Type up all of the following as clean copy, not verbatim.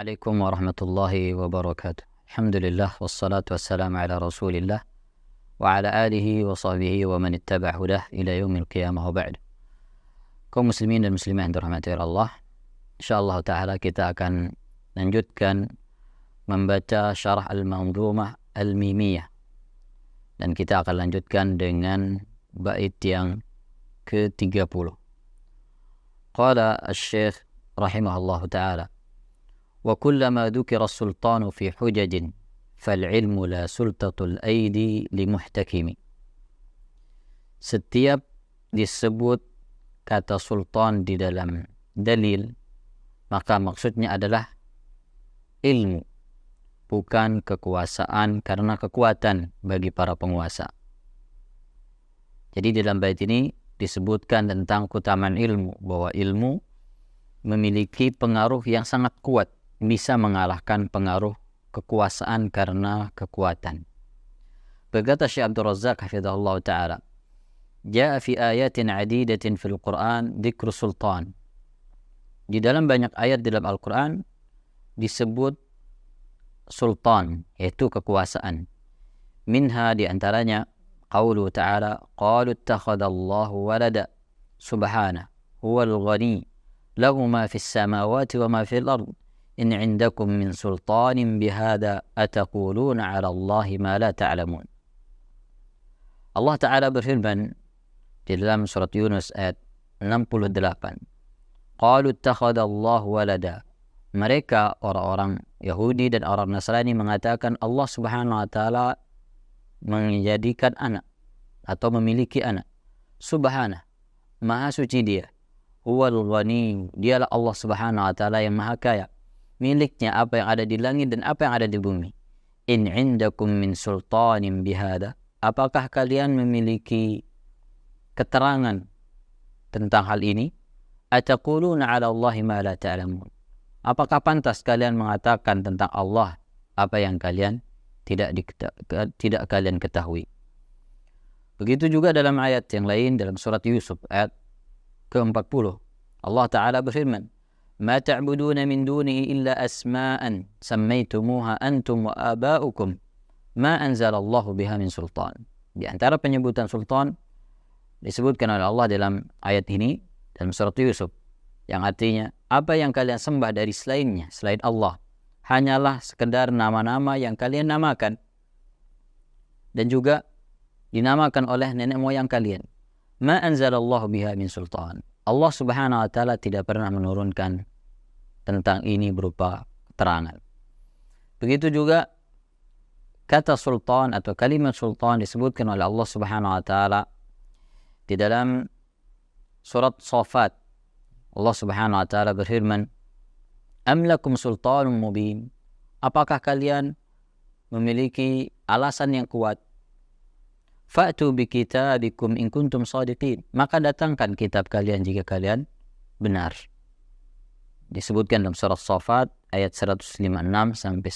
Assalamualaikum warahmatullahi wabarakatuh. Alhamdulillah wassalatu wassalamu ala Rasulillah wa ala alihi wa sahbihi wa man ittaba' hudah ila yaumil qiyamah wa ba'd. Kaum muslimin dan muslimah yang dirahmati Allah, insyaallah taala kita akan lanjutkan membaca syarah al-manzumah al-mimiyah, dan kita akan lanjutkan dengan bait yang ke-30. Qala asy-syekh rahimahullahu taala: وكلما ذكر السلطان في حجج فالعلم لا سلطة الأيدي لمحتكم. Setiap disebut kata sultan di dalam dalil, maka maksudnya adalah ilmu, bukan kekuasaan karena kekuatan bagi para penguasa. Jadi dalam bait ini disebutkan tentang keutamaan ilmu, bahwa ilmu memiliki pengaruh yang sangat kuat, bisa mengalahkan pengaruh kekuasaan karena kekuatan. Berkata Syekh Abdul Razzaq hafizahullah ta'ala, Ja'a fi ayatin adidatin fil Qur'an dzikru sultan. Di dalam banyak ayat dalam Al-Quran disebut sultan, yaitu kekuasaan. Minha, diantaranya, qawlu ta'ala, qalu ittakhadallahu walada subhana huwal ghani lahu ma fis samawati wa ma fil ard in 'indakum min sultanin bihada ataquluna 'ala Allahi ma la ta'lamun. Allah Ta'ala berfirman di dalam surat Yunus ayat 68, qalu ittakhadallahu walada. Mereka orang-orang Yahudi dan orang Nasrani mengatakan Allah Subhanahu wa taala menjadikan anak atau memiliki anak. Subhana, maha suci Dia. Huwal ghani, Dialah Allah Subhanahu wa taala yang maha kaya. Miliknya apa yang ada di langit dan apa yang ada di bumi. In 'indakum min sultanin bihada. Apakah kalian memiliki keterangan tentang hal ini? Ataquluna 'ala Allahi ma la ta'lamun. Apakah pantas kalian mengatakan tentang Allah apa yang kalian tidak kalian ketahui? Begitu juga dalam ayat yang lain dalam surat Yusuf ayat ke-40. Allah Ta'ala berfirman, Ma ta'buduna min dunihi illa asma'an sammaytumuha antum wa aba'ukum ma anzalallahu biha min sultan. Di antara penyebutan sultan disebutkan oleh Allah dalam ayat ini dalam surat Yusuf, yang artinya apa yang kalian sembah dari selainnya, selain Allah, hanyalah sekedar nama-nama yang kalian namakan dan juga dinamakan oleh nenek moyang kalian. Ma anzalallahu biha min sultan. Allah Subhanahu wa taala tidak pernah menurunkan tentang ini berupa keterangan. Begitu juga kata sultan atau kalimat sultan disebutkan oleh Allah Subhanahu wa taala di dalam surat Shafat. Allah Subhanahu wa taala berfirman, Am lakum sultanun mubin. Apakah kalian memiliki alasan yang kuat? Fa'tu bi kitabikum in kuntum shadiqin. Maka datangkan kitab kalian jika kalian benar. Disebutkan dalam surah Shafat ayat 156 sampai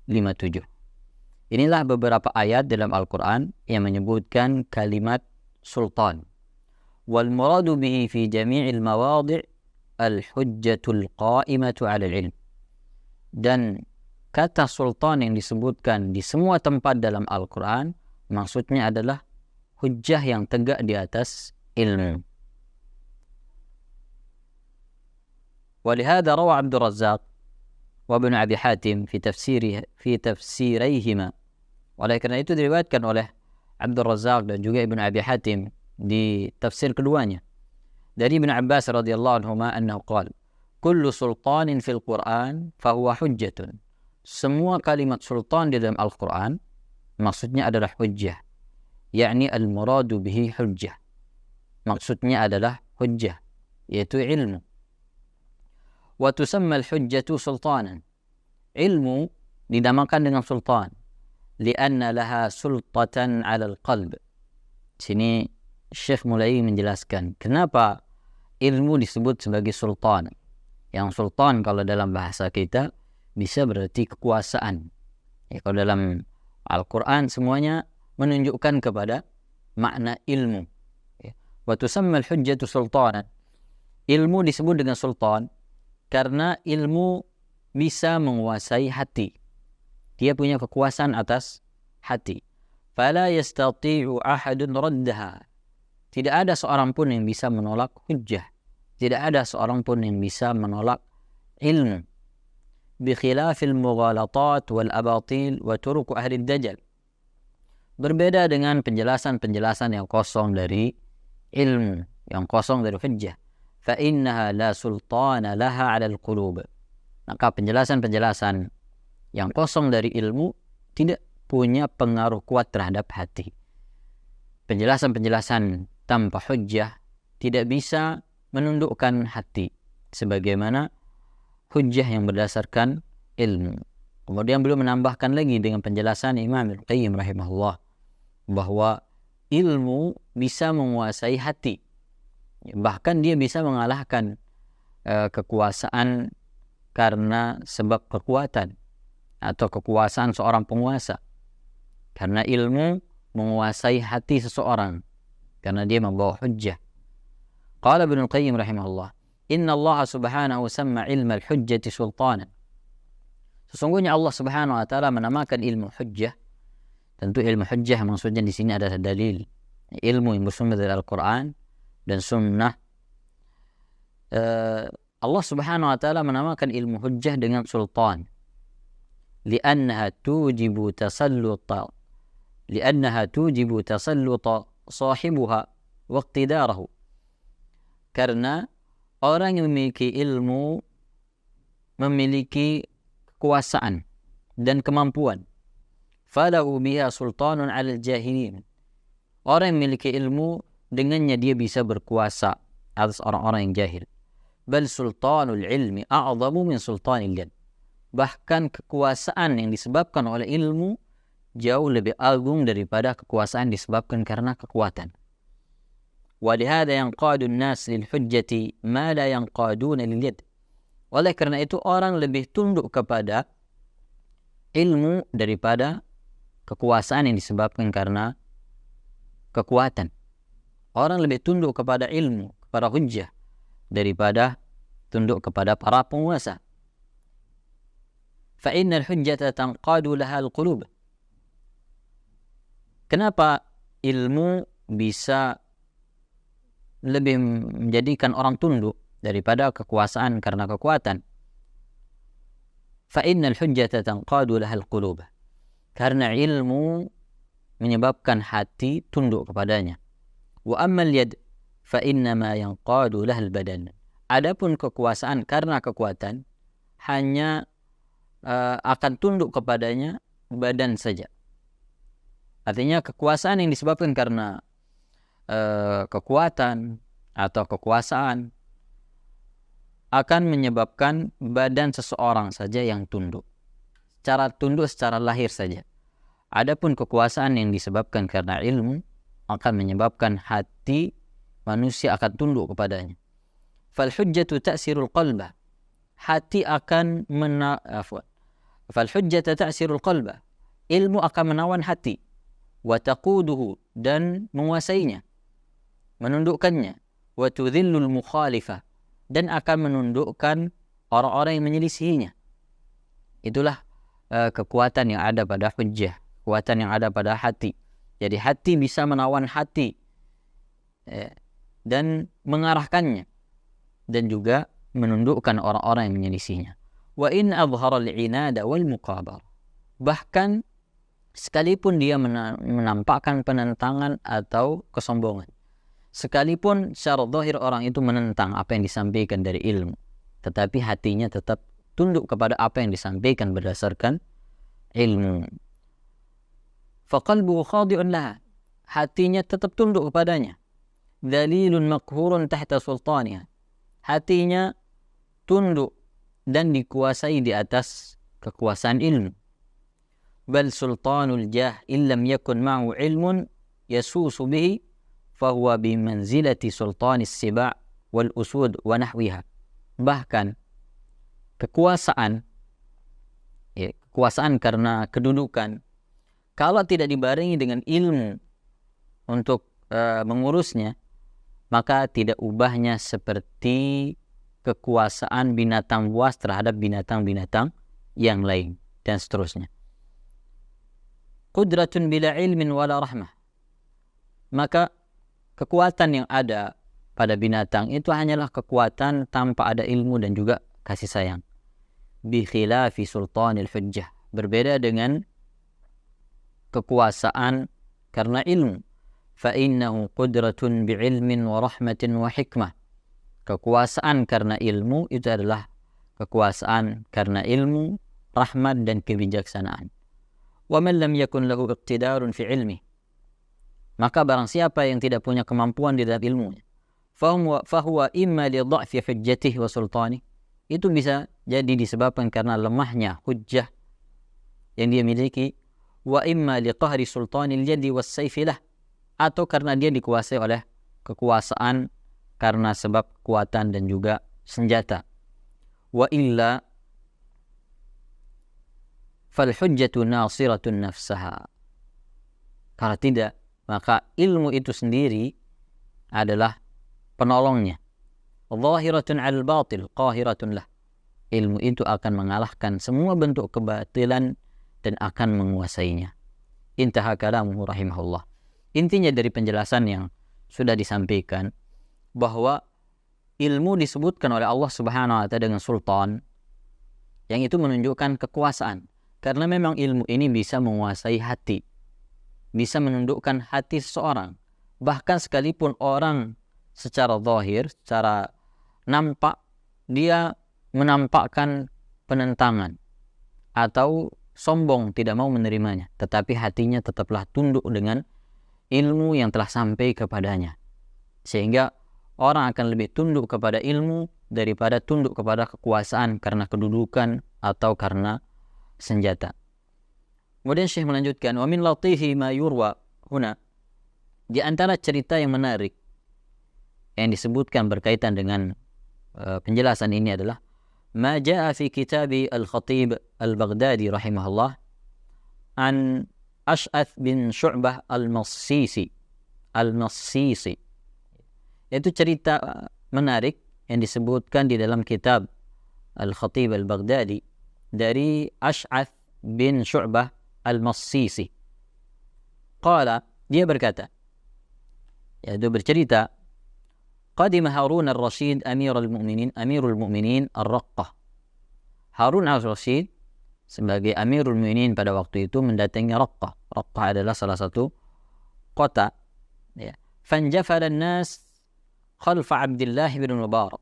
157. Inilah beberapa ayat dalam Al-Quran yang menyebutkan kalimat sultan. Wal muradu bihi fi jami'il mawadi' al-hujjatul qa'imatu 'ala al-'ilm. Dan kata sultan yang disebutkan di semua tempat dalam Al-Quran maksudnya adalah hujjah yang tegak di atas ilmu. ولهذا روى عبد الرزاق وابن أبي حاتم في تفسيريهما. Oleh karena itu diriwayatkan oleh Abdul Razzaq dan juga Ibnu Abi Hatim di tafsir keduanya dari Ibnu Abbas radhiyallahu anhuma annahu qala kullu sultanin fil Qur'an fahuwa hujjatun. Semua kalimat sultan di dalam Al-Quran maksudnya adalah hujjah, yakni al-muradu bihi hujjah. Maksudnya adalah hujjah, yaitu ilmu. Wa tusamma al-hujjatu sultanan. Ilmu dinamakan dengan sultan lianna laha sultatan 'ala al-qalb. Sini Syekh mulai menjelaskan kenapa ilmu disebut sebagai sultan. Yang sultan kalau dalam bahasa kita bisa berarti kekuasaan. Ya, kalau dalam Al-Quran semuanya menunjukkan kepada makna ilmu. Wa tusamma al-hujjatu sultanan. Ilmu disebut dengan sultan karena ilmu bisa menguasai hati. Dia punya kekuasaan atas hati. Fala yastati'u ahadun raddaha. Tidak ada seorang pun yang bisa menolak hujjah. Tidak ada seorang pun yang bisa menolak ilmu. Bikhilafil mughalatat wal abatil wa turuq ahli dajjal. Berbeda dengan penjelasan-penjelasan yang kosong dari ilmu, yang kosong dari hujjah. Fa innaha la sultana laha 'ala al-qulub. Maka penjelasan-penjelasan yang kosong dari ilmu tidak punya pengaruh kuat terhadap hati. Penjelasan-penjelasan tanpa hujjah tidak bisa menundukkan hati sebagaimana hujjah yang berdasarkan ilmu. Kemudian beliau menambahkan lagi dengan penjelasan Imam Al-Qayyim rahimahullah bahwa ilmu bisa menguasai hati. Bahkan dia bisa mengalahkan kekuasaan karena sebab kekuatan atau kekuasaan seorang penguasa. Karena ilmu menguasai hati seseorang karena dia membawa hujjah. Qala Ibnu Al-Qayyim rahimahullah, "Inna Allah subhanahu samma ilma al-hujjati sultanan." Sesungguhnya Allah Subhanahu wa taala menamakan ilmu hujjah. Tentu ilmu hujjah maksudnya di sini adalah dalil, ilmu yang bersumber dari Al-Qur'an dan sunnah. Allah Subhanahu wa taala menamakan ilmu hujjah dengan sultan. Li'annaha tujibu tasalluta sahibuha wa iqtidarahu. Karena orang yang memiliki ilmu memiliki kekuasaan dan kemampuan. Falahu biha sultanun 'alal jahilin. Orang yang memiliki ilmu, dengannya dia bisa berkuasa atas orang-orang yang jahil. Bal sultanul ilmi a'zamu min sultanil yad. Bahkan kekuasaan yang disebabkan oleh ilmu jauh lebih agung daripada kekuasaan disebabkan karena kekuatan. Walihada yanqadu an-nas lil hujjati ma la yanqaduna lil yad. Oleh karena itu orang lebih tunduk kepada ilmu daripada kekuasaan yang disebabkan karena kekuatan. Orang lebih tunduk kepada ilmu, kepada hujjah daripada tunduk kepada para penguasa. Fa innal hujjata tanqadu laha al-qulub. Kenapa ilmu bisa lebih menjadikan orang tunduk daripada kekuasaan karena kekuatan? Fa innal hujjata tanqadu laha al-qulub. Karena ilmu menyebabkan hati tunduk kepadanya. Wa ammal yad fa innama yanqadu lahal badan. Adapun kekuasaan karena kekuatan hanya akan tunduk kepadanya badan saja. Artinya kekuasaan yang disebabkan karena kekuatan atau kekuasaan akan menyebabkan badan seseorang saja yang tunduk. Secara lahir saja. Adapun kekuasaan yang disebabkan karena ilmu akan menyebabkan hati manusia akan tunduk kepadanya. Fal hujjatu ta'sirul qalba. Hati akan fal hujjatu ta'sirul qalba. Ilmu akan menawan hati. Wa taquduhu, dan menguasainya, menundukkannya. Wa tudhillul mukhalifah, dan akan menundukkan orang-orang yang menyelisihinya. Itulah kekuatan yang ada pada hujjah, kekuatan yang ada pada hati. Jadi hati bisa menawan hati dan mengarahkannya, dan juga menundukkan orang-orang yang menyelisihinya. Wa in adhara al-inada wal muqabar. Bahkan sekalipun dia menampakkan penentangan atau kesombongan, sekalipun secara zahir orang itu menentang apa yang disampaikan dari ilmu, tetapi hatinya tetap tunduk kepada apa yang disampaikan berdasarkan ilmu. Faqalbuhu khadi'un laha. Hatinya tetap tunduk kepadanya. Dhalilun maqhurun tahta sultaniha. Hatinya tunduk dan dikuasai di atas kekuasaan ilmu. Bal sultanul jah illam yakun ma'hu ilmun yasusu bihi fahuwa bimanzilati sultanis siba' wal usud wa nahwiha. Bahkan kekuasaan karena kedudukan, kalau tidak dibarengi dengan ilmu untuk mengurusnya, maka tidak ubahnya seperti kekuasaan binatang buas terhadap binatang-binatang yang lain dan seterusnya. Qudratun bila ilmin wala rahmah. Maka kekuatan yang ada pada binatang itu hanyalah kekuatan tanpa ada ilmu dan juga kasih sayang. Bi khilafi sultanil hujjah. Berbeda dengan kekuasaan karena ilmu. Fa innahu qudratun bi ilmin wa rahmatin wa hikmah. Kekuasaan karena ilmu itu adalah kekuasaan karena ilmu, rahmat dan kebijaksanaan. Wa man lam yakun lahu iqtidarun fi ilmi. Maka barang siapa yang tidak punya kemampuan di dalam ilmunya, fahuwa imma li dha'fi hujjatihi wa sultani. Itu bisa jadi disebabkan karena lemahnya hujjah yang dia miliki, wa imma li qahri sultanil yadi was sayfi lah, atau karena dia dikuasai oleh kekuasaan karena sebab kekuatan dan juga senjata. Wa illa fal hujjatu nasiratun nafsaha. Kalau tidak, maka ilmu itu sendiri adalah penolongnya. Zahiratun 'alal batil qahiratun lah. Ilmu itu akan mengalahkan semua bentuk kebatilan dan akan menguasainya. Intaha kalamuhu rahimahullah. Intinya dari penjelasan yang sudah disampaikan bahwa ilmu disebutkan oleh Allah Subhanahu wa taala dengan sultan, yang itu menunjukkan kekuasaan. Karena memang ilmu ini bisa menguasai hati, bisa menundukkan hati seseorang. Bahkan sekalipun orang secara zahir, secara nampak, dia menampakkan penentangan atau sombong, tidak mau menerimanya, tetapi hatinya tetaplah tunduk dengan ilmu yang telah sampai kepadanya. Sehingga orang akan lebih tunduk kepada ilmu daripada tunduk kepada kekuasaan karena kedudukan atau karena senjata. Kemudian Syekh melanjutkan, wa min latihi ma yurwa huna. Di antara cerita yang menarik yang disebutkan berkaitan dengan penjelasan ini adalah ma jaa fi kitabi al-Khatib al-Baghdadi rahimahullah an Ash'ath bin Syu'bah al-Massisi. Itu cerita menarik yang disebutkan di dalam kitab al-Khatib al-Baghdadi dari Ash'ath bin Syu'bah al-Massisi. Qala, dia berkata, yaitu bercerita, qadima Harun al-Rashid amirul mu'minin ar-Raqqah. Harun al-Rashid sebagai amirul mu'minin pada waktu itu mendatangi Raqqah. Raqqah adalah salah satu kota. Ya. Fanjafala an-nas khalfa Abdullah bin Mubarak.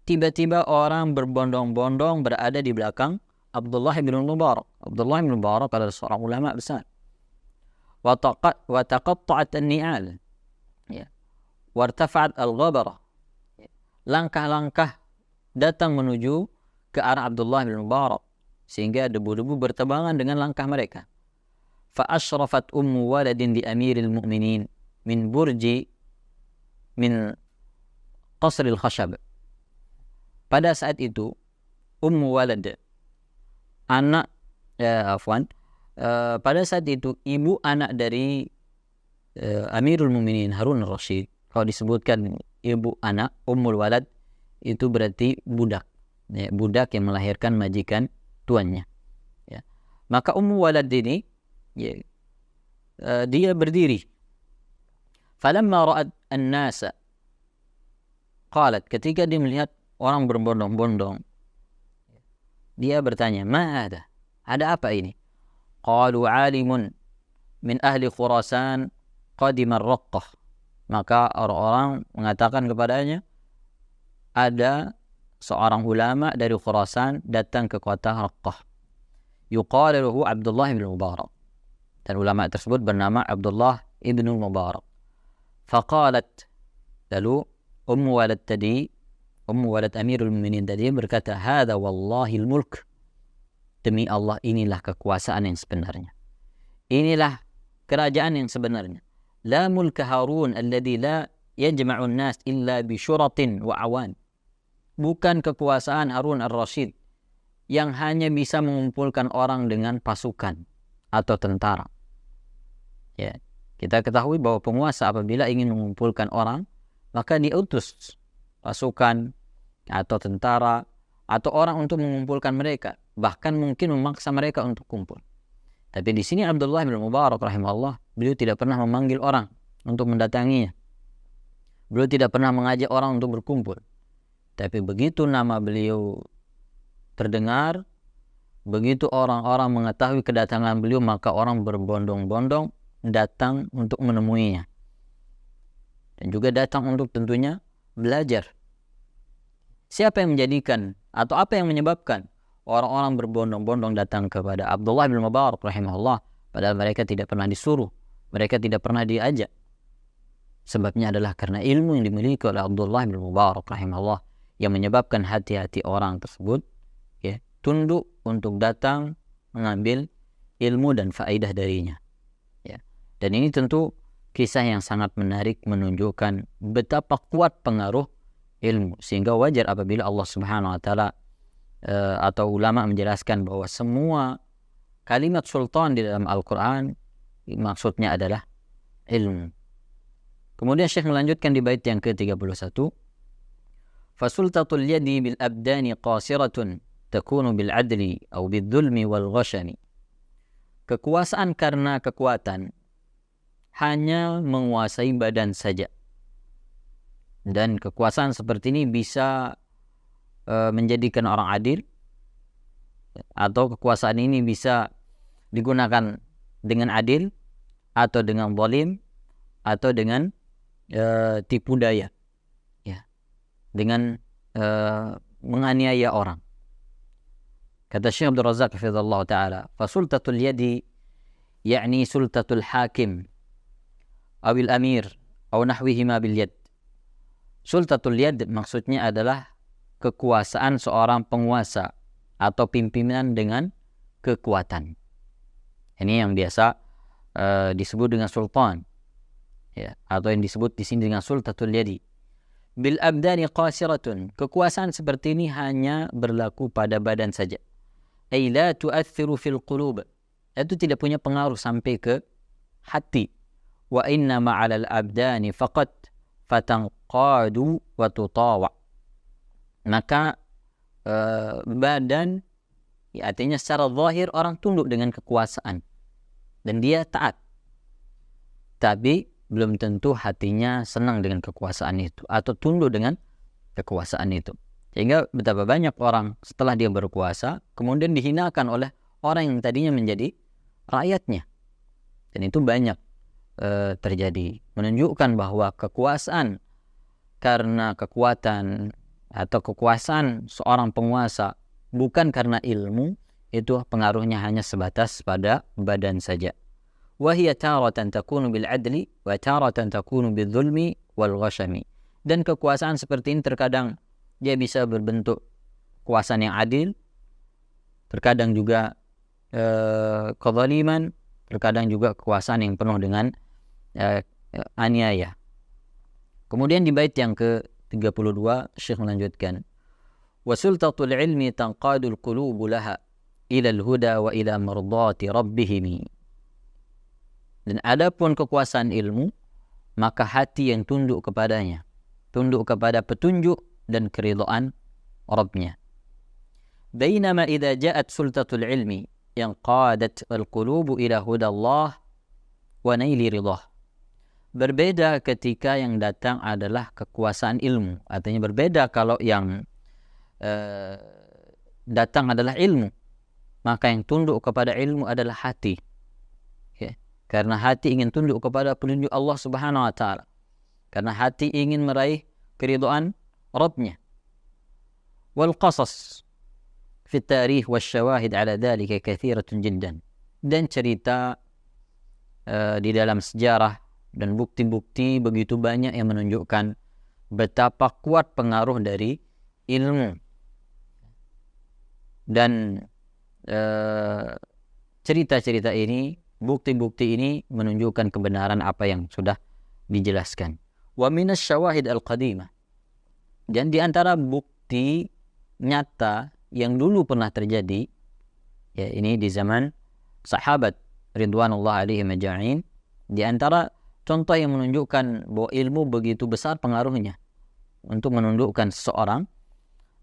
Tiba-tiba orang berbondong-bondong berada di belakang Abdullah bin Mubarak. Abdullah bin Mubarak adalah seorang ulama besar. Wa taqatta'at an-ni'al. Ya. Wartafa'at al-ghabara. Langkah-langkah datang menuju ke arah Abdullah bin Mubarak sehingga debu-debu bertebangan dengan langkah mereka. Fa asyrafat ummu waladin li amiril mu'minin min qasril khashab. Pada saat itu ummu walad, pada saat itu ibu anak dari Amirul Mukminin Harun al-Rashid. Kalau disebutkan ibu anak, ummul walad, itu berarti budak. Ya, budak yang melahirkan majikan tuannya. Ya. Maka ummu walad ini, ya, dia berdiri. Falamma ra'at an-nasa, qalat, ketika dia melihat orang berbondong-bondong, dia bertanya, ma ada apa ini? Qalu alimun min ahli Khurasan qadima ar-Raqqah. Maka orang-orang mengatakan kepadanya, ada seorang ulama dari Khurasan datang ke kota Raqqah. Yuqalu lahu Abdullah bin Mubarak. Dan ulama tersebut bernama Abdullah ibn Mubarak. Faqalat, lalu ummu walad Amirul Mukminin tadi berkata, hada wallahi al-mulk. Demi Allah, inilah kekuasaan yang sebenarnya. Inilah kerajaan yang sebenarnya. La mulka Harun alladhi la yajma'u an-nas illa bi syuratin wa awan. Bukan kekuasaan Harun al-Rashid yang hanya bisa mengumpulkan orang dengan pasukan atau tentara. Ya, kita ketahui bahwa penguasa apabila ingin mengumpulkan orang, maka diutus pasukan, atau tentara atau orang untuk mengumpulkan mereka, bahkan mungkin memaksa mereka untuk kumpul. Tapi di sini Abdullah bin Mubarak rahimahullah, beliau tidak pernah memanggil orang untuk mendatanginya. Beliau tidak pernah mengajak orang untuk berkumpul. Tapi begitu nama beliau terdengar, begitu orang-orang mengetahui kedatangan beliau, maka orang berbondong-bondong datang untuk menemuinya. Dan juga datang untuk tentunya belajar. Siapa yang menjadikan atau apa yang menyebabkan orang-orang berbondong-bondong datang kepada Abdullah bin Mubarak rahimahullah, padahal mereka tidak pernah disuruh, mereka tidak pernah diajak? Sebabnya adalah karena ilmu yang dimiliki oleh Abdullah bin Mubarak rahimahullah yang menyebabkan hati-hati orang tersebut tunduk untuk datang mengambil ilmu dan faedah darinya. Dan ini tentu kisah yang sangat menarik, menunjukkan betapa kuat pengaruh ilmu, sehingga wajar apabila Allah Subhanahu wa taala atau ulama menjelaskan bahwa semua kalimat sultan di dalam Al-Quran maksudnya adalah ilmu. Kemudian Syekh melanjutkan di bait yang ke-31, fasultatul yadi bil abdani qasiratun takunu bil adli aw bil dhulmi wal ghashani. Kekuasaan karena kekuatan hanya menguasai badan saja, dan kekuasaan seperti ini bisa menjadikan orang adil, atau kekuasaan ini bisa digunakan dengan adil atau dengan zalim atau dengan tipu daya, dengan menganiaya orang. Kata Syekh Abdul Razak hafizallahu taala, fasultatul yadi yakni sultatul hakim awil amir aw nahwihima bil yad. Sultatul yad maksudnya adalah kekuasaan seorang penguasa atau pimpinan dengan kekuatan. Ini yang biasa disebut dengan sultan, atau yang disebut di sini dengan sultatul yadi. Bil abdani qasiratun, kekuasaan seperti ini hanya berlaku pada badan saja. Ay la tu'athiru fil qulub, itu tidak punya pengaruh sampai ke hati. Wa inna ma'alal abdani faqat fatanqadu wa tutawa. Maka badan, artinya secara zahir orang tunduk dengan kekuasaan dan dia taat, tapi belum tentu hatinya senang dengan kekuasaan itu atau tunduk dengan kekuasaan itu. Sehingga betapa banyak orang setelah dia berkuasa kemudian dihinakan oleh orang yang tadinya menjadi rakyatnya. Dan itu banyak terjadi, menunjukkan bahwa kekuasaan karena kekuatan atau kekuasaan seorang penguasa bukan karena ilmu, itu pengaruhnya hanya sebatas pada badan saja. Wahia taratan takunu bil adli wa taratan takunu bil zulmi wal ghashami. Dan kekuasaan seperti ini terkadang dia bisa berbentuk kekuasaan yang adil, terkadang juga kezaliman, terkadang juga kekuasaan yang penuh dengan aniaya. Kemudian di bait yang ke-32 Syekh melanjutkan, wa sultatul ilmi tanqadul qulubu laha ila al-huda wa ila mardati rabbihim. Dan adapun kekuasaan ilmu, maka hati yang tunduk kepadanya, tunduk kepada petunjuk dan keridhaan Rabbnya. Bainama idza ja'at sultatul ilmi yang qadat al-qulubu ila huda Allah wa naili ridhah. Berbeda ketika yang datang adalah kekuasaan ilmu. Artinya berbeda kalau yang datang adalah ilmu, maka yang tunduk kepada ilmu adalah hati. Karena hati ingin tunduk kepada petunjuk Allah Subhanahu wa taala. Karena hati ingin meraih keridhaan Rabbnya. Wal qasas fi tarikh wa syawahid ala dhalika kathiratun jiddan. Dan cerita di dalam sejarah dan bukti-bukti begitu banyak yang menunjukkan betapa kuat pengaruh dari ilmu. Dan cerita-cerita ini, bukti-bukti ini menunjukkan kebenaran apa yang sudah dijelaskan. Wa minas syawahid al-qadimah. Dan di antara bukti nyata yang dulu pernah terjadi, ini di zaman sahabat ridwanullah alaihim ajma'in, di antara contoh yang menunjukkan bahwa ilmu begitu besar pengaruhnya untuk menundukkan seseorang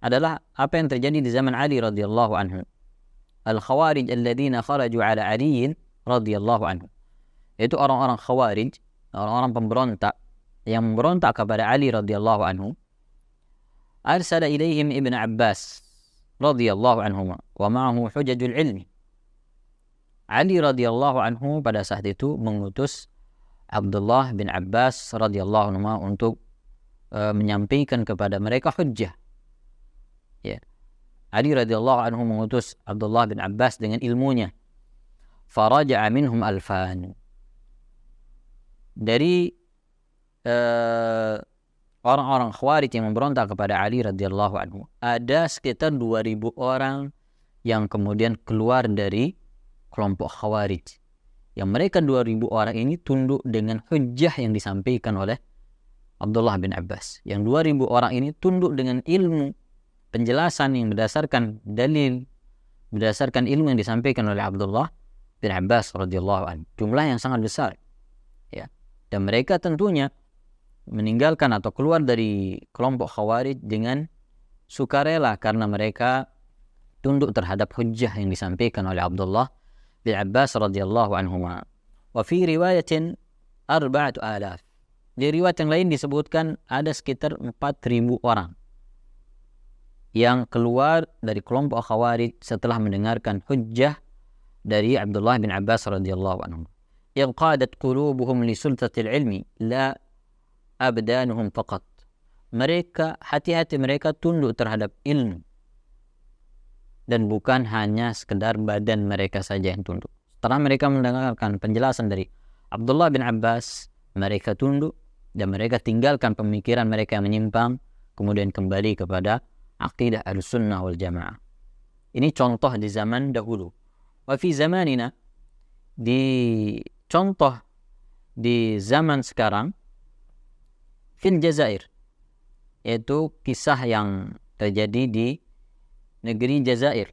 adalah apa yang terjadi di zaman Ali radhiyallahu anhu. Al-Khawarij alladzina kharaju ala Ali radhiyallahu anhu. Itu orang-orang Khawarij, orang-orang pemberontak yang memberontak kepada Ali radhiyallahu anhu. Arsala ilaihim Ibn Abbas radhiyallahu anhuma wa ma'ahu hujajul ilmi. Ali radhiyallahu anhu pada saat itu mengutus Abdullah bin Abbas radhiyallahu anhu untuk menyampaikan kepada mereka hujjah. Ya. Ali radhiyallahu anhu mengutus Abdullah bin Abbas dengan ilmunya. Faraja'a minhum alfan. Dari orang-orang Khawarij yang memberontak kepada Ali radhiyallahu anhu, ada sekitar 2000 orang yang kemudian keluar dari kelompok Khawarij. Yang mereka 2000 orang ini tunduk dengan hujjah yang disampaikan oleh Abdullah bin Abbas. Yang 2000 orang ini tunduk dengan ilmu, penjelasan yang berdasarkan dalil, berdasarkan ilmu yang disampaikan oleh Abdullah bin Abbas radhiyallahu anhu. Jumlah yang sangat besar. Ya. Dan mereka tentunya meninggalkan atau keluar dari kelompok Khawarij dengan sukarela karena mereka tunduk terhadap hujjah yang disampaikan oleh Abdullah bin Abbas radhiyallahu anhuma. Wa fi riwayatin 4,000. Di riwayat yang lain disebutkan ada sekitar 4.000 orang yang keluar dari kelompok Khawarij setelah mendengarkan hujjah dari Abdullah bin Abbas radhiyallahu anhu. Inqadat qulubuhum li sultatil ilmi la abdanuhum faqat. Mereka, hati-hati mereka tunduk terhadap ilmu dan bukan hanya sekedar badan mereka saja yang tunduk. Setelah mereka mendengarkan penjelasan dari Abdullah bin Abbas, mereka tunduk dan mereka tinggalkan pemikiran mereka yang menyimpang, kemudian kembali kepada aqidah Ahlussunnah wal Jamaah. Ini contoh di zaman dahulu. Wa fi zamanina, di contoh di zaman sekarang, fil Jazair, yaitu kisah yang terjadi di negeri Jazair.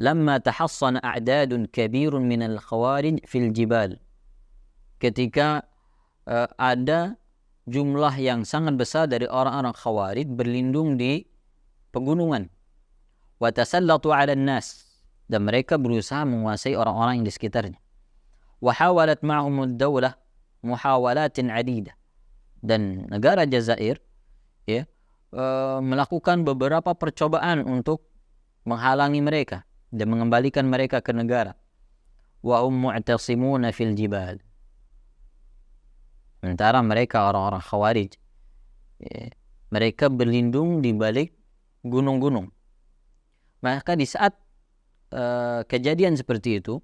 Lamma tahassana a'dadun kabirun minal khawarij fil jibal. Ketika ada jumlah yang sangat besar dari orang-orang Khawarij berlindung di pegunungan. Wa tasallatu 'alan nas, dan mereka berusaha menguasai orang-orang yang di sekitarnya. Wa hawalat ma'hum ad-daulah muhawalatin 'adidah. Dan negara Jazair melakukan beberapa percobaan untuk menghalangi mereka dan mengembalikan mereka ke negara. Wa mu'tasimuna fil jibal. Sementara mereka orang-orang Khawarij, mereka berlindung di balik gunung-gunung. Maka di saat kejadian seperti itu,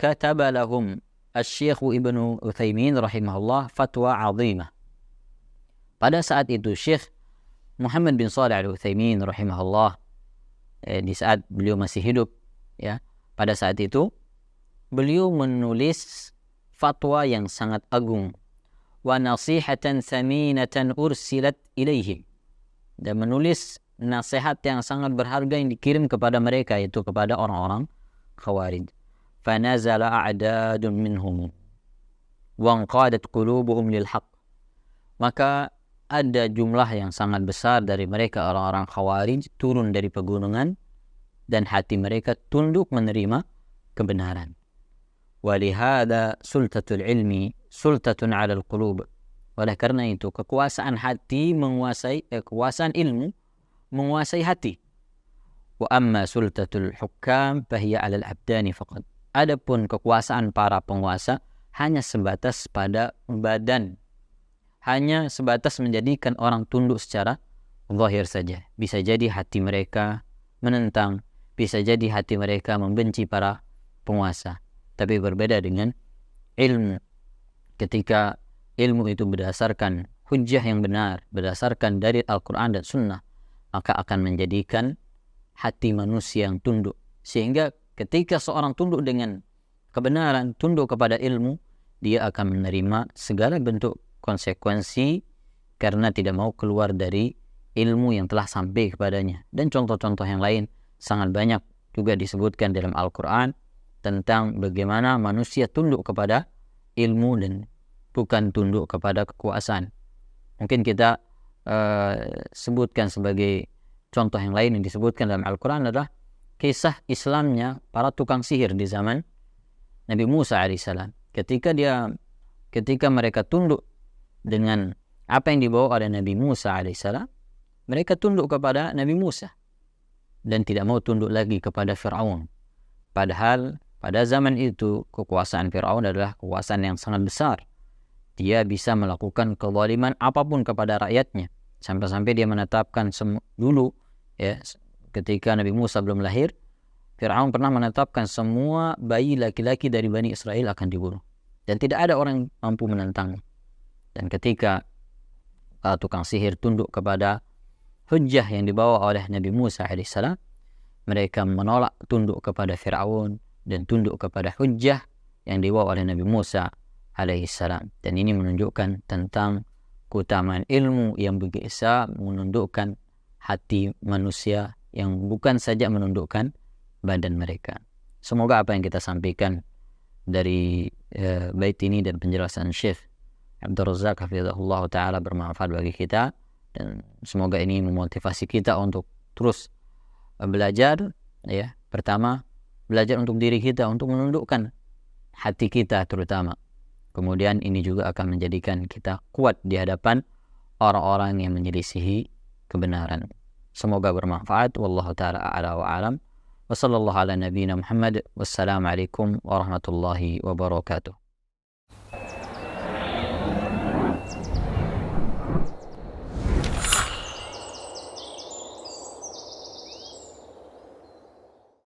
kataba lahum Asy-Syaikh Ibnu Utsaimin rahimahullah fatwa 'azimah. Pada saat itu Syekh Muhammad bin Shalih Al-Utsaimin rahimahullah, di saat beliau masih hidup, ya, pada saat itu beliau menulis fatwa yang sangat agung. Wa nasihatan thaminatan ursilat ilaihim, dan menulis nasihat yang sangat berharga yang dikirim kepada mereka, yaitu kepada orang-orang Khawarij. Fanazala a'dadun minhum wa anqadat qulubuhum lil haqq. Maka ada jumlah yang sangat besar dari mereka orang-orang Khawarij turun dari pegunungan dan hati mereka tunduk menerima kebenaran. Walihada sultatul ilmi sultatun 'alal qulub. Oleh karena itu kekuasaan hati menguasai kekuasaan ilmu menguasai hati. Wa amma sultatul hukam fahiya 'alal abdani faqat. Adapun kekuasaan para penguasa hanya sebatas pada badan, hanya sebatas menjadikan orang tunduk secara zahir saja. Bisa jadi hati mereka menentang, bisa jadi hati mereka membenci para penguasa. Tapi berbeda dengan ilmu. Ketika ilmu itu berdasarkan hujjah yang benar, berdasarkan dari Al-Quran dan Sunnah, maka akan menjadikan hati manusia yang tunduk. Sehingga ketika seorang tunduk dengan kebenaran, tunduk kepada ilmu, dia akan menerima segala bentuk konsekuensi karena tidak mau keluar dari ilmu yang telah sampai kepadanya. Dan contoh-contoh yang lain sangat banyak juga disebutkan dalam Al-Quran tentang bagaimana manusia tunduk kepada ilmu dan bukan tunduk kepada kekuasaan. Mungkin kita sebutkan sebagai contoh yang lain yang disebutkan dalam Al-Quran adalah kisah Islamnya para tukang sihir di zaman Nabi Musa alaihissalam. Ketika mereka tunduk dengan apa yang dibawa oleh Nabi Musa alaihissalam, mereka tunduk kepada Nabi Musa dan tidak mau tunduk lagi kepada Fir'aun. Padahal pada zaman itu kekuasaan Fir'aun adalah kekuasaan yang sangat besar. Dia bisa melakukan kezaliman apapun kepada rakyatnya, sampai-sampai dia menetapkan dulu, ya, ketika Nabi Musa belum lahir, Fir'aun pernah menetapkan semua bayi laki-laki dari Bani Israel akan dibunuh, dan tidak ada orang yang mampu menentangnya. Dan ketika tukang sihir tunduk kepada hujjah yang dibawa oleh Nabi Musa alaihissalam, mereka menolak tunduk kepada Fir'aun dan tunduk kepada hujjah yang dibawa oleh Nabi Musa alaihissalam. Dan ini menunjukkan tentang keutamaan ilmu yang bisa menundukkan hati manusia, yang bukan saja menundukkan badan mereka. Semoga apa yang kita sampaikan dari bait ini dan penjelasan Syekh Abdul Razak hafizahullah ta'ala bermanfaat bagi kita, dan semoga ini memotivasi kita untuk terus belajar, ya. Pertama, belajar untuk diri kita, untuk menundukkan hati kita terutama. Kemudian ini juga akan menjadikan kita kuat di hadapan orang-orang yang menyelisihi kebenaran. Semoga bermanfaat. Wallahu ta'ala a'la wa a'lam. Wa sallallahu ala nabiyyina Muhammad. Wassalamualaikum warahmatullahi wabarakatuh.